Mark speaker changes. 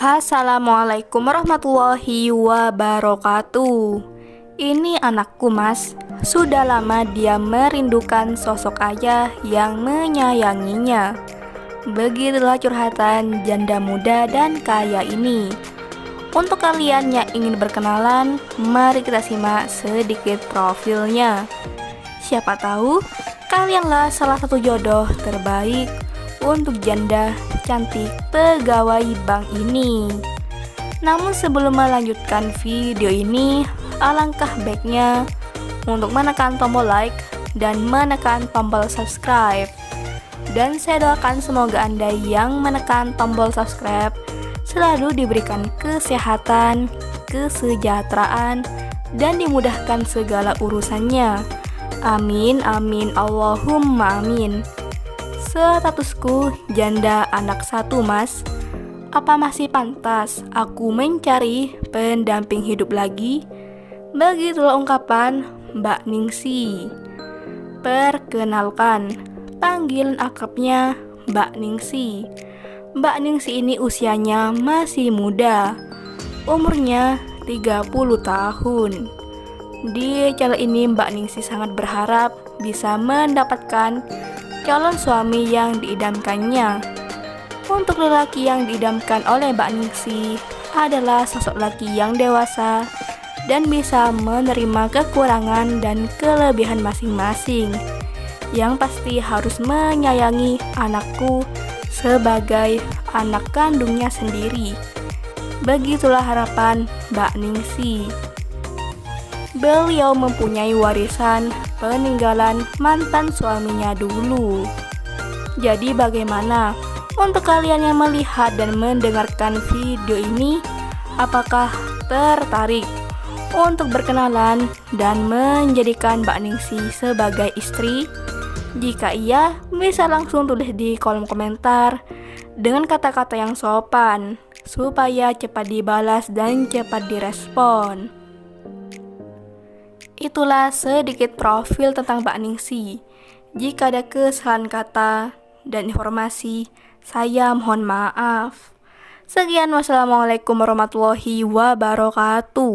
Speaker 1: Assalamualaikum warahmatullahi wabarakatuh. Ini anakku, Mas. Sudah lama dia merindukan sosok ayah yang menyayanginya. Begitulah curhatan janda muda dan kaya ini. Untuk kalian yang ingin berkenalan, mari kita simak sedikit profilnya. Siapa tahu kalianlah salah satu jodoh terbaik untuk janda cantik pegawai bank ini. Namun sebelum melanjutkan video ini, alangkah baiknya untuk menekan tombol like dan menekan tombol subscribe. Dan saya doakan semoga Anda yang menekan tombol subscribe selalu diberikan kesehatan, kesejahteraan, dan dimudahkan segala urusannya. Amin, amin, Allahumma amin. Statusku janda anak satu, Mas. Apa masih pantas aku mencari pendamping hidup lagi? Begitulah ungkapan Mbak Ningsi. Perkenalkan, panggilan akrabnya Mbak Ningsi. Mbak Ningsi ini usianya masih muda, umurnya 30 tahun. Di channel ini Mbak Ningsi sangat berharap bisa mendapatkan calon suami yang diidamkannya. Untuk lelaki yang diidamkan oleh Mbak Ningsi adalah sosok laki yang dewasa dan bisa menerima kekurangan dan kelebihan masing-masing. Yang pasti harus menyayangi anakku sebagai anak kandungnya sendiri. Begitulah harapan Mbak Ningsi. Beliau mempunyai warisan peninggalan mantan suaminya dulu. Jadi bagaimana untuk kalian yang melihat dan mendengarkan video ini? Apakah tertarik untuk berkenalan dan menjadikan Mbak Ningsi sebagai istri? Jika iya, bisa langsung tulis di kolom komentar dengan kata-kata yang sopan supaya cepat dibalas dan cepat direspon. Itulah sedikit profil tentang Mbak Ningsi. Jika ada kesalahan kata dan informasi, saya mohon maaf. Sekian, wassalamualaikum warahmatullahi wabarakatuh.